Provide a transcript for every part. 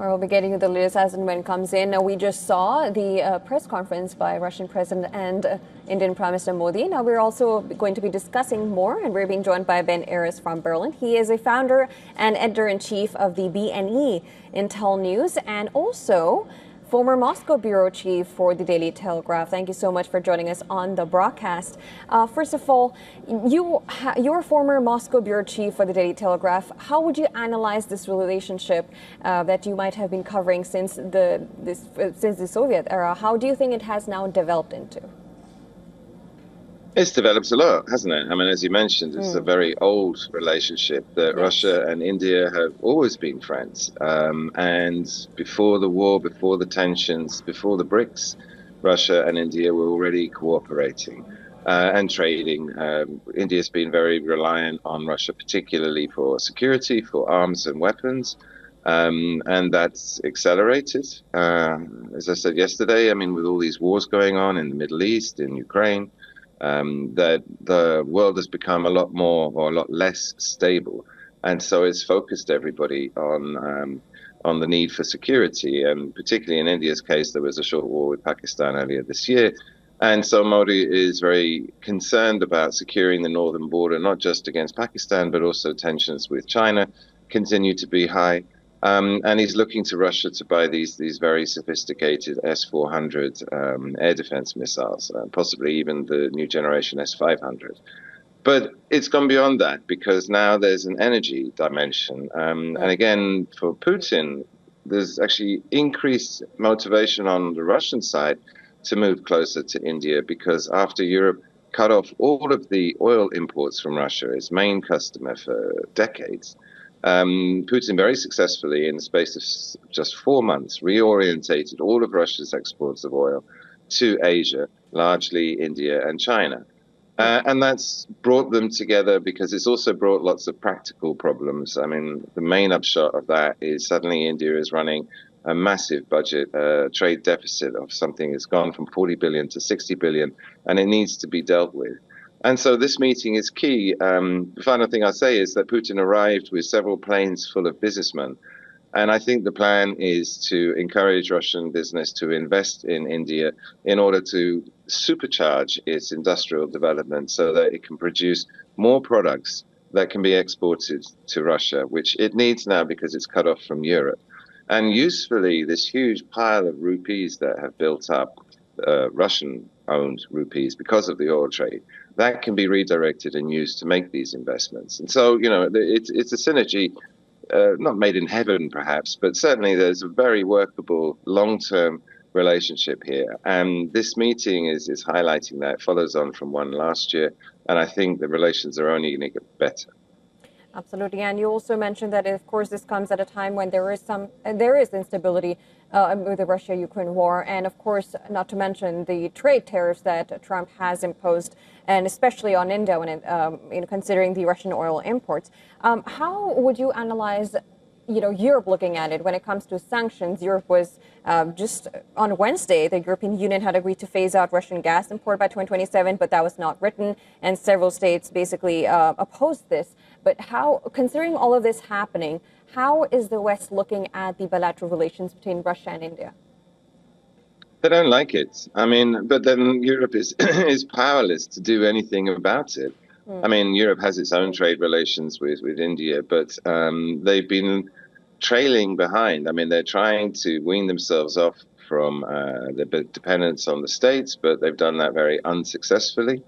We'll be getting you the latest as and when it comes in. Now, we just saw the press conference by Russian President and Indian Prime Minister Modi. Now, we're also going to be discussing more, and we're being joined by Ben Aris from Berlin. He is a founder and editor-in-chief of the BNE Intel News, and also former Moscow bureau chief for the Daily Telegraph. Thank you so much for joining us on the broadcast. First of all, you're former Moscow bureau chief for the Daily Telegraph. How would you analyze this relationship that you might have been covering since the Soviet era? How do you think it has now developed into? It's developed a lot, hasn't it? I mean, as you mentioned, it's a very old relationship that Russia and India have always been friends. And before the war, before the tensions, before the BRICS, Russia and India were already cooperating and trading. India's been very reliant on Russia, particularly for security, for arms and weapons. And that's accelerated. As I said yesterday, I mean, with all these wars going on in the Middle East, in Ukraine, that the world has become a lot more or a lot less stable, and so it's focused everybody on the need for security. And particularly in India's case, there was a short war with Pakistan earlier this year, and so Modi is very concerned about securing the northern border, not just against Pakistan, but also tensions with China continue to be high. And he's looking to Russia to buy these very sophisticated S-400 air defense missiles, possibly even the new generation S-500. But it's gone beyond that, because now there's an energy dimension. And again, for Putin, there's actually increased motivation on the Russian side to move closer to India, because after Europe cut off all of the oil imports from Russia, its main customer for decades, Putin very successfully, in the space of just 4 months, reorientated all of Russia's exports of oil to Asia, largely India and China. And that's brought them together, because it's also brought lots of practical problems. I mean, the main upshot of that is suddenly India is running a massive budget, trade deficit of something that's gone from 40 billion to 60 billion, and it needs to be dealt with. And so this meeting is key. The final thing I'll say is that Putin arrived with several planes full of businessmen. And I think the plan is to encourage Russian business to invest in India in order to supercharge its industrial development so that it can produce more products that can be exported to Russia, which it needs now because it's cut off from Europe. And usefully, this huge pile of rupees that have built up, Russian-owned rupees, because of the oil trade, that can be redirected and used to make these investments. And so, you know, it's a synergy, not made in heaven, perhaps, but certainly there's a very workable long-term relationship here. And this meeting is highlighting that. It follows on from one last year, and I think the relations are only going to get better. Absolutely. And you also mentioned that, of course, this comes at a time when there is instability with the Russia-Ukraine war. And, of course, not to mention the trade tariffs that Trump has imposed, and especially on India when considering the Russian oil imports. How would you analyze, Europe looking at it when it comes to sanctions? Europe was just on Wednesday, the European Union had agreed to phase out Russian gas import by 2027, but that was not written. And several states basically opposed this. But how, considering all of this happening, how is the West looking at the bilateral relations between Russia and India? They don't like it. I mean, but then Europe is powerless to do anything about it. I mean, Europe has its own trade relations with India, but they've been trailing behind. I mean, they're trying to wean themselves off from their dependence on the States, but they've done that very unsuccessfully.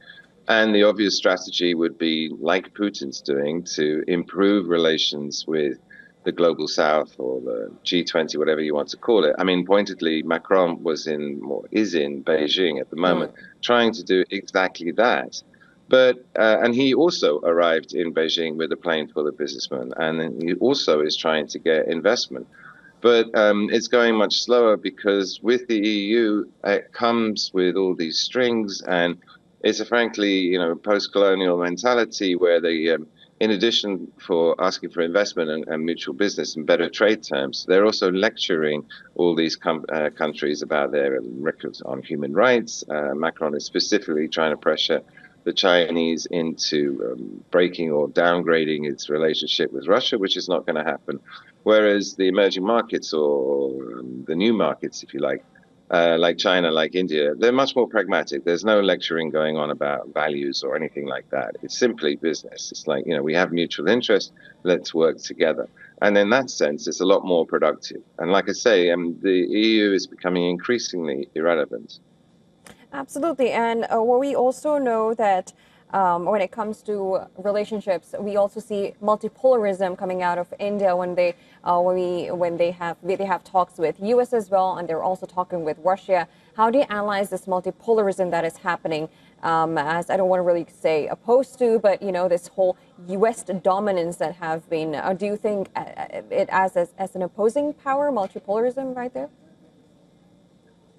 And the obvious strategy would be, like Putin's doing, to improve relations with the Global South or the G20, whatever you want to call it. I mean, pointedly, Macron is in Beijing at the moment, trying to do exactly that. But and he also arrived in Beijing with a plane full of businessmen, and he also is trying to get investment. But it's going much slower, because with the EU, it comes with all these strings, and it's a frankly, post-colonial mentality where they, in addition for asking for investment and mutual business and better trade terms, they're also lecturing all these countries about their records on human rights. Macron is specifically trying to pressure the Chinese into breaking or downgrading its relationship with Russia, which is not going to happen. Whereas the emerging markets or the new markets, if you like China, like India, they're much more pragmatic. There's no lecturing going on about values or anything like that. It's simply business. It's like, we have mutual interest, let's work together. And in that sense, it's a lot more productive. And like I say, the EU is becoming increasingly irrelevant. Absolutely. And we also know that when it comes to relationships, we also see multipolarism coming out of India when they have talks with U.S. as well, and they're also talking with Russia. How do you analyze this multipolarism that is happening? As I don't want to really say opposed to, but this whole U.S. dominance that have been. Do you think it as an opposing power, multipolarism, right there?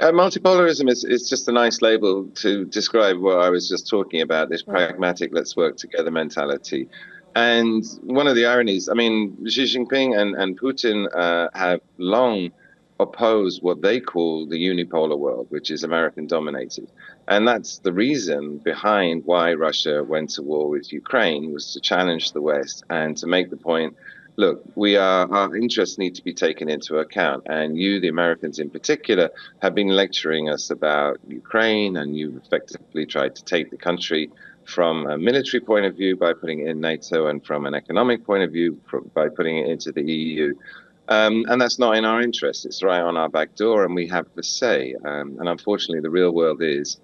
Multipolarism is just a nice label to describe what I was just talking about, this pragmatic, let's work together mentality. And one of the ironies, I mean, Xi Jinping and Putin have long opposed what they call the unipolar world, which is American dominated. And that's the reason behind why Russia went to war with Ukraine, was to challenge the West and to make the point, look, our interests need to be taken into account. And you, the Americans in particular, have been lecturing us about Ukraine, and you've effectively tried to take the country from a military point of view by putting it in NATO, and from an economic point of view by putting it into the EU. And that's not in our interest. It's right on our back door, and we have the say. And unfortunately, the real world is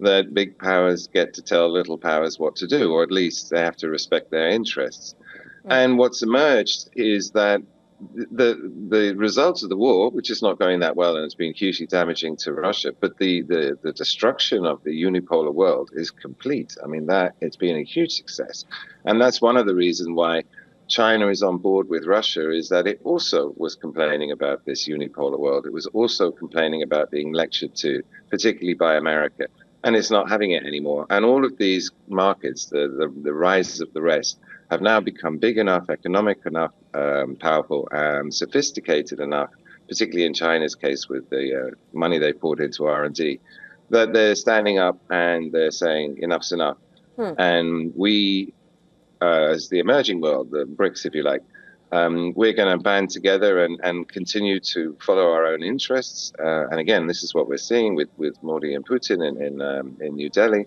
that big powers get to tell little powers what to do, or at least they have to respect their interests. And what's emerged is that the results of the war, which is not going that well and it's been hugely damaging to Russia, but the destruction of the unipolar world is complete. I mean, that it's been a huge success. And that's one of the reasons why China is on board with Russia, is that it also was complaining about this unipolar world. It was also complaining about being lectured to, particularly by America, and it's not having it anymore. And all of these markets, the rise of the rest, have now become big enough, economic enough, powerful, and sophisticated enough, particularly in China's case with the money they poured into R&D, that they're standing up and they're saying enough's enough. And we, as the emerging world, the BRICS, if you like, we're going to band together and continue to follow our own interests. And again, this is what we're seeing with Modi and Putin in New Delhi,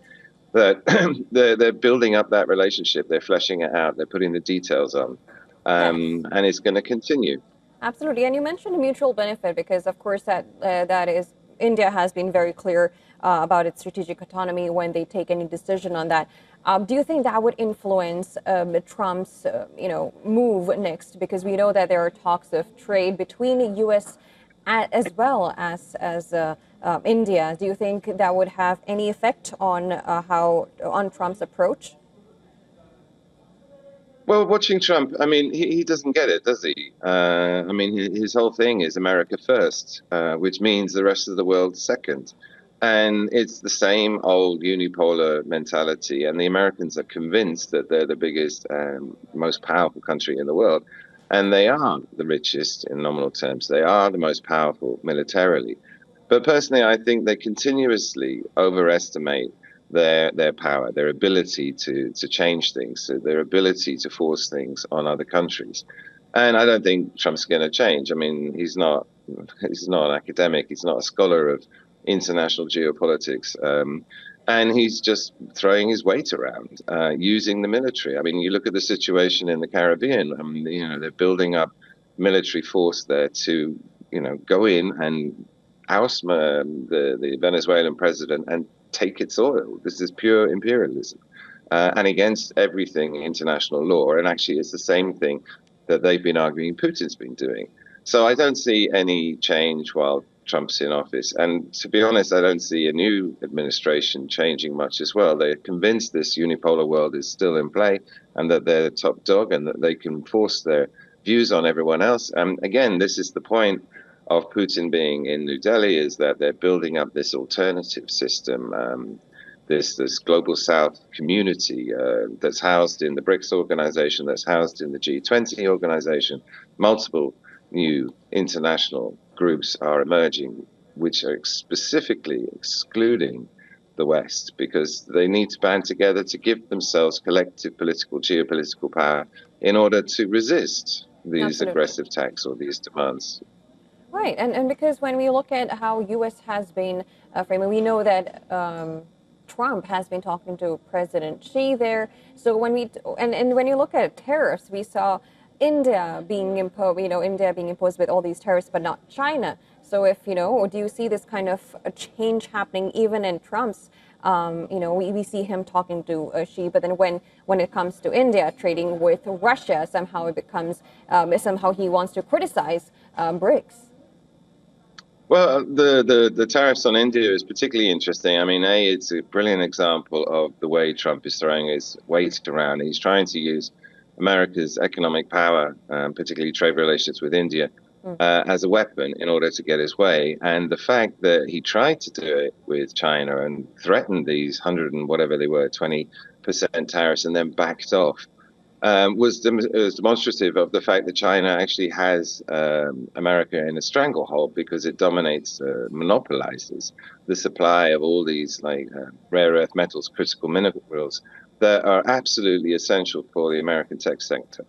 that they're building up that relationship. They're fleshing it out. They're putting the details on. And it's going to continue. Absolutely. And you mentioned a mutual benefit, because, of course, that is, India has been very clear about its strategic autonomy when they take any decision on that. Do you think that would influence Trump's, move next? Because we know that there are talks of trade between the U.S. as well as India. Do you think that would have any effect on on Trump's approach? Well, watching Trump, I mean, he doesn't get it, does he? I mean, his whole thing is America first, which means the rest of the world second. And it's the same old unipolar mentality. And the Americans are convinced that they're the biggest and most powerful country in the world. And they are the richest in nominal terms. They are the most powerful militarily. But personally, I think they continuously overestimate their power, their ability to change things, their ability to force things on other countries. And I don't think Trump's going to change. I mean, he's not an academic. He's not a scholar of international geopolitics. And he's just throwing his weight around, using the military. I mean, you look at the situation in the Caribbean. I mean, they're building up military force there to, go in and oust the Venezuelan president and take its oil. This is pure imperialism, and against everything international law. And actually, it's the same thing that they've been arguing Putin's been doing. So I don't see any change while Trump's in office. And to be honest, I don't see a new administration changing much as well. They're convinced this unipolar world is still in play and that they're the top dog and that they can force their views on everyone else. And again, this is the point of Putin being in New Delhi, is that they're building up this alternative system, this global South community that's housed in the BRICS organization, that's housed in the G20 organization. Multiple new international groups are emerging, which are specifically excluding the West, because they need to band together to give themselves collective political, geopolitical power in order to resist these Absolutely. aggressive attacks or these demands. Right, and because when we look at how U.S. has been framing, we know that Trump has been talking to President Xi there. So when and when you look at tariffs, we saw India being imposed, India being imposed with all these tariffs, but not China. So if do you see this kind of a change happening even in Trump's? We see him talking to Xi, but then when it comes to India trading with Russia, somehow it becomes somehow he wants to criticize BRICS. Well, the tariffs on India is particularly interesting. I mean, it's a brilliant example of the way Trump is throwing his weight around. He's trying to use America's economic power, particularly trade relations with India, as a weapon in order to get his way. And the fact that he tried to do it with China and threatened these 100 and whatever they were, 20% tariffs, and then backed off, was demonstrative of the fact that China actually has America in a stranglehold, because it dominates, monopolizes the supply of all these rare earth metals, critical minerals that are absolutely essential for the American tech sector.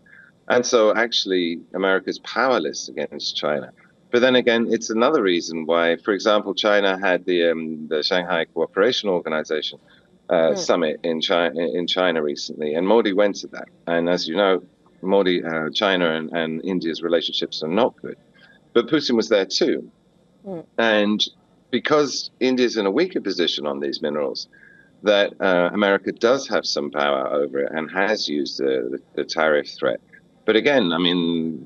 And so actually America's powerless against China. But then again, it's another reason why, for example, China had the Shanghai Cooperation Organization summit in China recently, and Modi went to that. And as you know, China and India's relationships are not good. But Putin was there too. And because India's in a weaker position on these minerals, that America does have some power over it and has used the tariff threat. But again, I mean,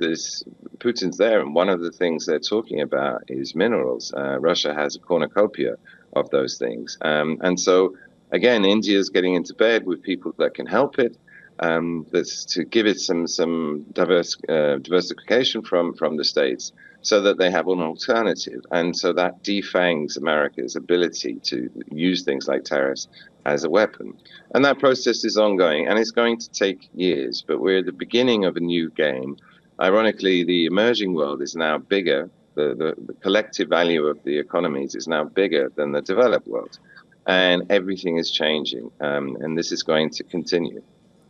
Putin's there, and one of the things they're talking about is minerals. Russia has a cornucopia of those things. And so, again, India's getting into bed with people that can help it. That's to give it some diversification from the States, so that they have an alternative. And so that defangs America's ability to use things like tariffs as a weapon. And that process is ongoing, and it's going to take years, but we're at the beginning of a new game. Ironically, the emerging world is now bigger. The collective value of the economies is now bigger than the developed world. And everything is changing, and this is going to continue.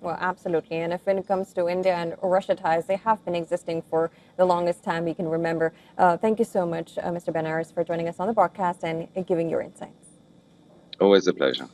Well, absolutely. And if when it comes to India and Russia ties, they have been existing for the longest time we can remember. Thank you so much, Mr. Benares, for joining us on the broadcast and giving your insights. Always a pleasure.